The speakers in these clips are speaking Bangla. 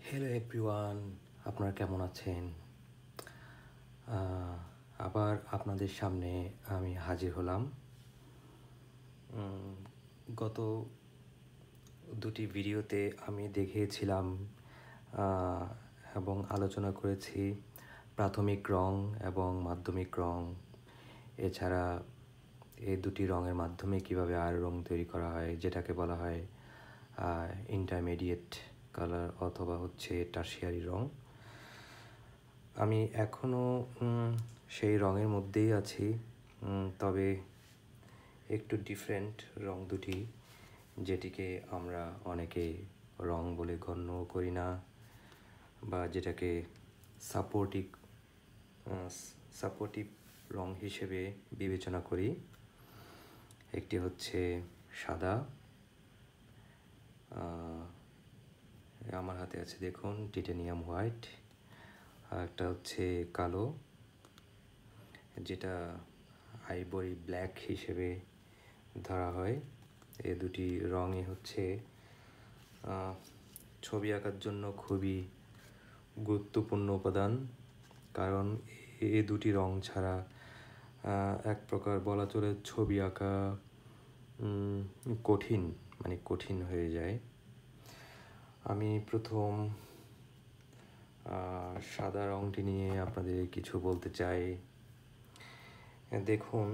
হ্যালো এভরিওয়ান, আপনারা কেমন আছেন? আবার আপনাদের সামনে আমি হাজির হলাম। গত দুটি ভিডিওতে আমি দেখিয়েছিলাম এবং আলোচনা করেছি প্রাথমিক রং এবং মাধ্যমিক রং। এছাড়া এই দুটি রঙের মাধ্যমে কিভাবে আর রং তৈরি করা হয়, যেটাকে বলা হয় ইন্টারমিডিয়েট কালার অথবা টারশিয়ারি রং। আমি এখনও সেই রঙের মধ্যেই আছি, তবে একটু ডিফারেন্ট রং দুটি, যেটিকে আমরা অনেকে রং বলে গণ্য করি না, বা যেটাকে সাপোর্টিভ রং হিসেবে বিবেচনা করি। একটি হচ্ছে সাদা, আমার হাতে আছে দেখুন টাইটানিয়াম হোয়াইট, আর একটা হচ্ছে কালো, যেটা আইভরি ব্ল্যাক হিসেবে ধরা হয়। এই দুটি রঙই হচ্ছে ছবি আঁকার জন্য খুবই গুরুত্বপূর্ণ উপাদান, কারণ এই দুটি রং ছাড়া এক প্রকার বলা চলে ছবি আঁকা কঠিন হয়ে যায়। আমি প্রথম সাদা রঙটি নিয়ে আপনাদের কিছু বলতে চাই। দেখুন,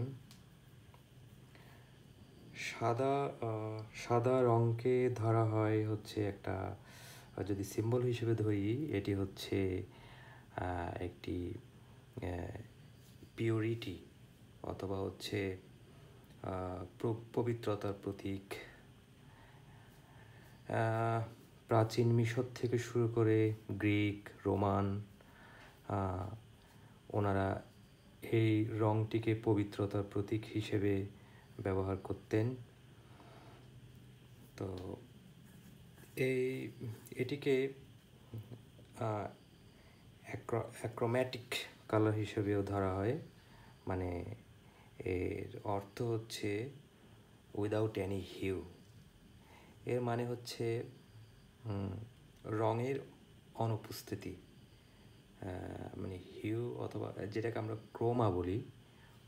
সাদা রঙকে ধরা হয় হচ্ছে একটা, যদি সিম্বল হিসেবে ধরি, এটি হচ্ছে একটি পিওরিটি অথবা হচ্ছে পবিত্রতার প্রতীক। প্রাচীন মিশর থেকে শুরু করে গ্রিক, রোমান, ওনারা এই রঙটিকে পবিত্রতার প্রতীক হিসেবে ব্যবহার করতেন। তো এটিকে অ্যাক্রোম্যাটিক কালার হিসেবেও ধরা হয়, মানে এর অর্থ হচ্ছে উইদাউট এনি হিউ। এর মানে হচ্ছে রঙের অনুপস্থিতি, মানে হিউ অথবা যেটাকে আমরা ক্রোমা বলি।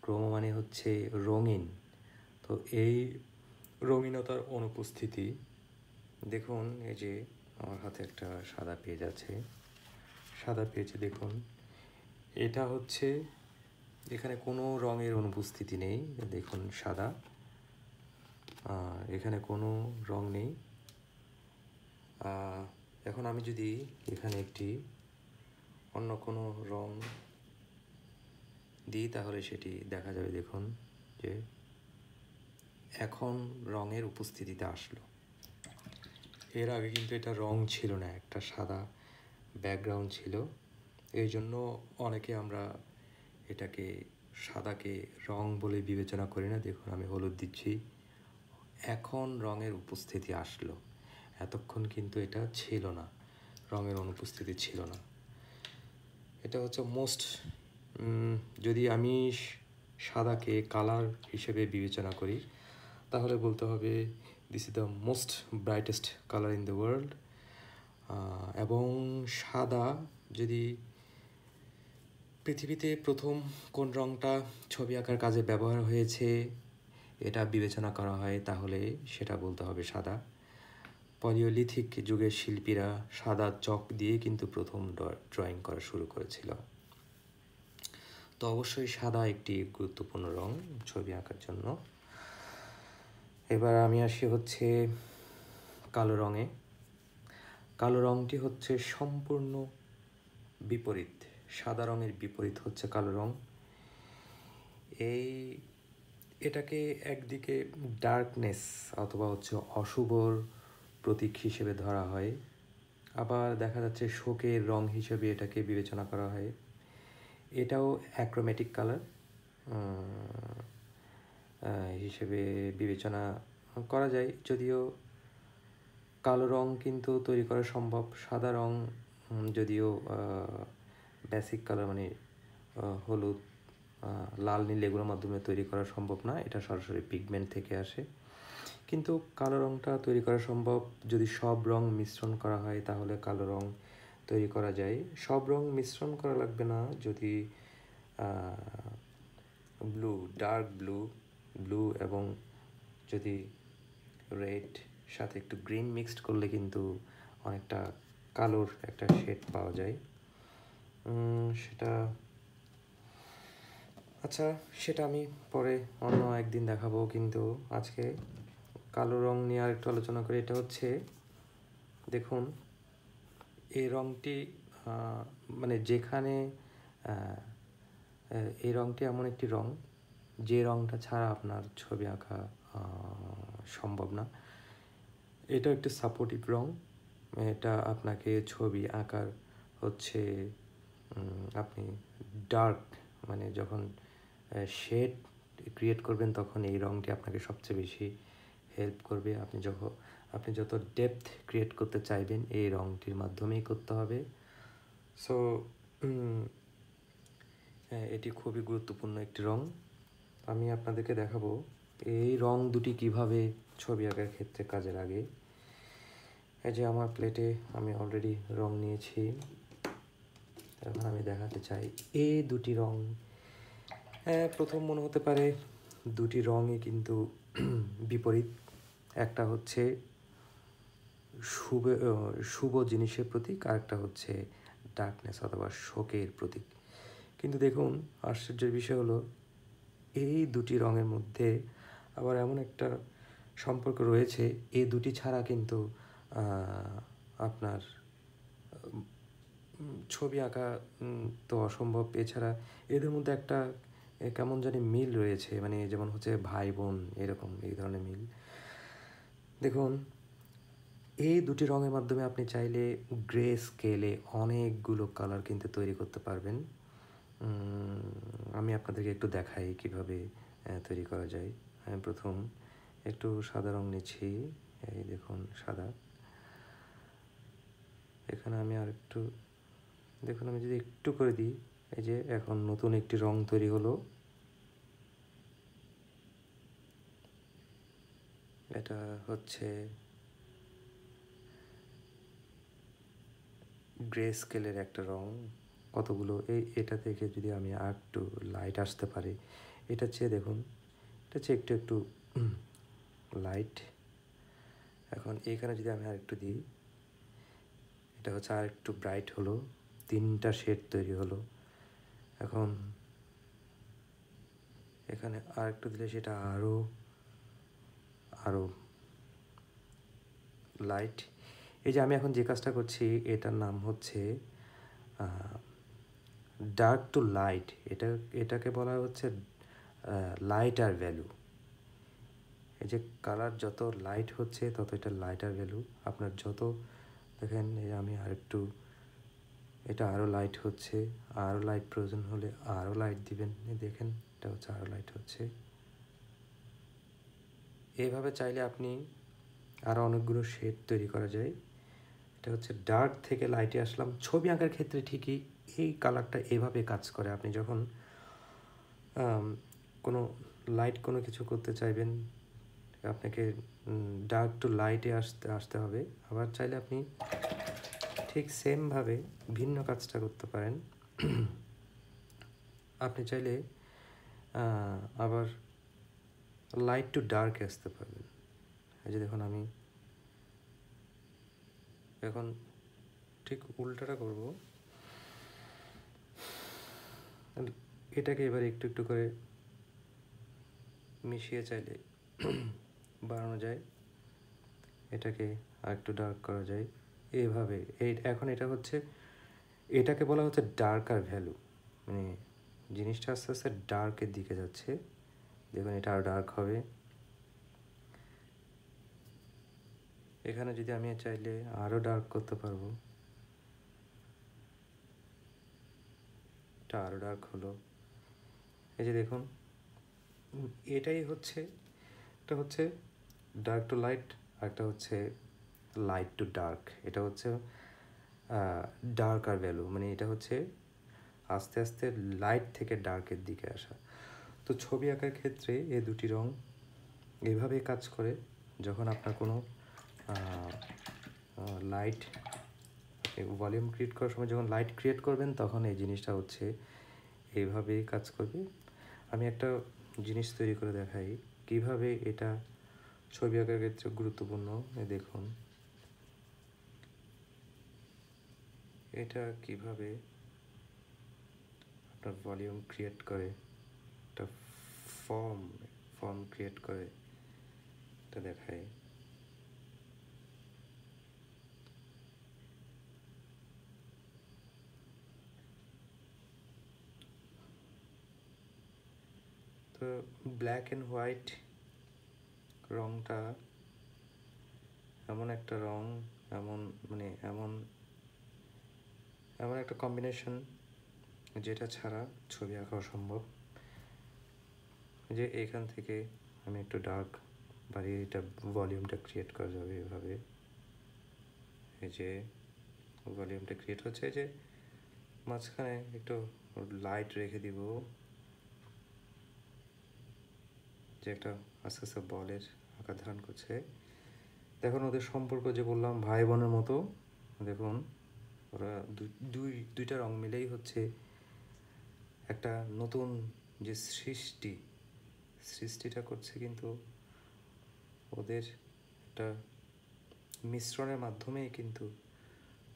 ক্রোমা মানে হচ্ছে রঙিন, তো এই রঙিনতার অনুপস্থিতি। দেখুন, এই যে আমার হাতে একটা সাদা পেজ আছে, সাদা পেজে দেখুন, এটা হচ্ছে, এখানে কোনো রঙের অনুপস্থিতি নেই। দেখুন সাদা, এখানে কোনো রং নেই। এখন আমি যদি এখানে একটি অন্য কোনো রং দিই, তাহলে সেটি দেখা যাবে। দেখুন যে এখন রঙের উপস্থিতিতে আসলো। এর আগে কিন্তু এটা রং ছিল না, একটা সাদা ব্যাকগ্রাউন্ড ছিল। এই জন্য অনেকে আমরা এটাকে সাদাকে রং বলে বিবেচনা করি না। দেখুন, আমি হলুদ দিচ্ছি, এখন রঙের উপস্থিতি আসলো। এতক্ষণ কিন্তু এটা ছিল না, রঙের অনুপস্থিতি ছিল না। এটা হচ্ছে যদি আমি সাদাকে কালার হিসেবে বিবেচনা করি, তাহলে বলতে হবে this is the most brightest colour in the world. এবং সাদা, যদি পৃথিবীতে প্রথম কোন রঙটা ছবি আঁকার কাজে ব্যবহার হয়েছে এটা বিবেচনা করা হয়, তাহলে সেটা বলতে হবে সাদা। পলিওলিথিক যুগের শিল্পীরা সাদা চক দিয়ে কিন্তু প্রথম ড্রয়িং করা শুরু করেছিল। তো অবশ্যই সাদা একটি গুরুত্বপূর্ণ রং ছবি আঁকার জন্য। এবার আমি আসি হচ্ছে কালো রঙে। কালো রঙটি হচ্ছে সম্পূর্ণ বিপরীত, সাদা রঙের বিপরীত হচ্ছে কালো রং। এটাকে একদিকে ডার্কনেস অথবা হচ্ছে অশুভর প্রতীক হিসেবে ধরা হয়, আবার দেখা যাচ্ছে শোকের রং হিসেবে এটাকে বিবেচনা করা হয়। এটাও অ্যাক্রোম্যাটিক কালার হিসেবে বিবেচনা করা যায়, যদিও কালো রং কিন্তু তৈরি করা সম্ভব। সাদা রং যদিও বেসিক কালার, মানে হলুদ, লাল, নীল, এগুলোর মাধ্যমে তৈরি করা সম্ভব না, এটা সরাসরি পিগমেন্ট থেকে আসে। কিন্তু কালো রঙটা তৈরি করা সম্ভব। যদি সব রং মিশ্রণ করা হয়, তাহলে কালো রং তৈরি করা যায়। সব রং মিশ্রণ করা লাগবে না। যদি ব্লু, ডার্ক ব্লু এবং যদি রেড সাথে একটু গ্রিন মিক্সড করলে কিন্তু অনেকটা কালোর একটা শেড পাওয়া যায়। সেটা আমি পরে অন্য একদিন দেখাবো, কিন্তু আজকে কালো রং নিয়ে আরেকটু আলোচনা করি। এটা হচ্ছে, দেখুন এই রংটি মানে যেখানে এই রংটি এমন একটি রং যে রংটা ছাড়া আপনার ছবি আঁকা সম্ভব না। এটা একটি সাপোর্টিভ রং। এটা আপনাকে ছবি আঁকার হচ্ছে আপনি ডার্ক মানে যখন শেড ক্রিয়েট করবেন তখন এই রংটি আপনাকে সবচেয়ে বেশি হেল্প করবে। আপনি যত ডেপথ ক্রিয়েট করতে চাইবেন এই রংটির মাধ্যমেই করতে হবে। সো এটি খুবই গুরুত্বপূর্ণ একটি রং। আমি আপনাদেরকে দেখাবো এই রং দুটি কিভাবে ছবি আঁকার ক্ষেত্রে কাজে লাগে। এই যে আমার প্লেটে আমি অলরেডি রং নিয়েছি। এখন আমি দেখাতে চাই এই দুটি রং। প্রথম মনে হতে পারে দুটি রঙই কিন্তু বিপরীত। একটা হচ্ছে শুভ জিনিসের প্রতীক, আর একটা হচ্ছে ডার্কনেস অথবা শোকের প্রতীক। কিন্তু দেখুন আশ্চর্যের বিষয় হলো এই দুটি রঙের মধ্যে আবার এমন একটা সম্পর্ক রয়েছে, এই দুটি ছাড়া কিন্তু আপনার ছবি আঁকা তো অসম্ভব। এছাড়া এদের মধ্যে একটা কেমন জানি মিল রয়েছে, মানে যেমন হচ্ছে ভাই বোন এরকম এই ধরনের মিল। দেখুন এই দুটি রঙের মাধ্যমে আপনি চাইলে গ্রে স্কেলে অনেকগুলো কালার কিন্তু তৈরি করতে পারবেন। আমি আপনাদেরকে একটু দেখাই কিভাবে তৈরি করা যায়। আমি প্রথম একটু সাদা রং নিচ্ছি। এই দেখুন সাদা। এখানে আমি আর একটু দেখুন, আমি যদি একটু করে দিই, এই যে এখন নতুন একটি রং তৈরি হলো। এটা হচ্ছে গ্রে স্কেলের একটা রং। কতগুলো এটা থেকে যদি আমি আর একটু লাইট আসতে পারি, এটা চেয়ে দেখুন, এটা হচ্ছে একটু লাইট। এখন এইখানে যদি আমি আর একটু দিই, এটা হচ্ছে আর একটু ব্রাইট হলো, তিনটা শেড তৈরি হলো। এখন এখানে আর একটু দিলে সেটা আরও লাইট। এই যে আমি এখন যে কাজটা করছি এটার নাম হচ্ছে ডার্ক টু লাইট। এটাকে বলা হচ্ছে লাইটার ভ্যালু। এই যে কালার যত লাইট হচ্ছে তত এটা লাইটার ভ্যালু। আপনার যত দেখেন, আমি আরেকটু, এটা আরও লাইট হচ্ছে, আরও লাইট প্রয়োজন হলে আরও লাইট দিবেন। দেখেন এটা হচ্ছে আরও লাইট হচ্ছে। এইভাবে চাইলে আপনি আরও অনেকগুলো শেড তৈরি করা যায়। এটা হচ্ছে ডার্ক থেকে লাইটে আসলাম। ছবি আঁকার ক্ষেত্রে ঠিকই এই কালারটা এভাবে কাজ করে। আপনি যখন কোনো কিছু করতে চাইবেন, আপনাকে ডার্ক টু লাইটে আসতে হবে। আবার চাইলে আপনি ঠিক সেমভাবে ভিন্ন কাজটা করতে পারেন। আপনি চাইলে আবার লাইট টু ডার্কে আসতে পারবেন। এই যে দেখুন আমি এখন ঠিক উল্টাটা করব। এটাকে এবার একটু একটু করে মিশিয়ে চাইলে বাড়ানো যায়, এটাকে আর একটু ডার্ক করা যায় এইভাবে। এখন এটাকে বলা হচ্ছে ডার্কার ভ্যালু, মানে জিনিসটা আস্তে আস্তে ডার্কের দিকে যাচ্ছে। দেখুন এটা আরও ডার্ক হবে। এখানে যদি আমি চাইলে আরও ডার্ক করতে পারবো, এটা আরও ডার্ক হলো। এই যে দেখুন এটা হচ্ছে ডার্ক টু লাইট, আর একটা হচ্ছে লাইট টু ডার্ক। এটা হচ্ছে ডার্কার ভ্যালু, মানে এটা হচ্ছে আস্তে আস্তে লাইট থেকে ডার্কের দিকে আসা। তো ছবি আঁকার ক্ষেত্রে এই দুটি রং এইভাবে কাজ করে। যখন আপনার কোনো লাইট ভলিউম ক্রিয়েট করার সময় যখন লাইট ক্রিয়েট করবেন তখন এই জিনিসটা হচ্ছে এইভাবেই কাজ করবে। আমি একটা জিনিস তৈরি করে দেখাই কিভাবে এটা ছবি আঁকার ক্ষেত্রে গুরুত্বপূর্ণ। দেখুন এটা কিভাবে আপনার ভলিউম ক্রিয়েট করে, একটা ফর্ম ক্রিয়েট করে, এটা দেখায়। তো ব্ল্যাক অ্যান্ড হোয়াইট রঙটা এমন একটা রং, এমন একটা কম্বিনেশন যেটা ছাড়া ছবি আঁকা অসম্ভব। যে এখান থেকে আমি একটু ডার্ক বাড়িয়ে এটা ভলিউমটা ক্রিয়েট করা যাবে এভাবে। এই যে ভলিউমটা ক্রিয়েট হচ্ছে, যে মাঝখানে একটু লাইট রেখে দিব, যে একটা আস্তে আস্তে বলের আকার ধারণ করছে। দেখুন ওদের সম্পর্ক যে বললাম ভাই বোনের মতো, দেখুন ওরা দুইটা রং মিলেই হচ্ছে একটা নতুন যে সৃষ্টিটা করছে, কিন্তু ওদের একটা মিশ্রণের মাধ্যমেই কিন্তু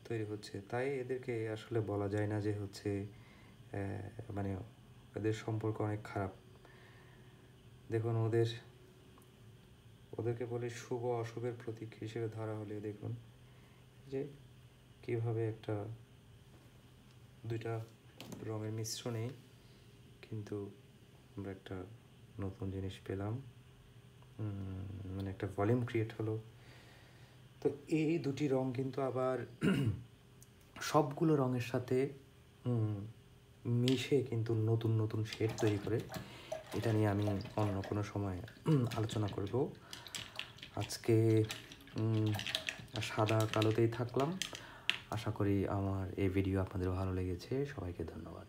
তৈরি হচ্ছে। তাই এদেরকে আসলে বলা যায় না যে হচ্ছে মানে এদের সম্পর্ক অনেক খারাপ। দেখুন ওদেরকে বলে শুভ অশুভের প্রতীক হিসেবে ধরা হলে দেখুন যে কিভাবে একটা দুইটা রঙের মিশ্রণে কিন্তু আমরা একটা নতুন জিনিস পেলাম, মানে একটা ভলিউম ক্রিয়েট হলো। তো এই দুটি রং কিন্তু আবার সবগুলো রঙের সাথে মিশে কিন্তু নতুন নতুন শেড তৈরি করে। এটা নিয়ে আমি অন্য কোনো সময় আলোচনা করব। আজকে সাদা কালোতেই থাকলাম। আশা করি আমার এই ভিডিও আপনাদের ভালো লেগেছে। সবাইকে ধন্যবাদ।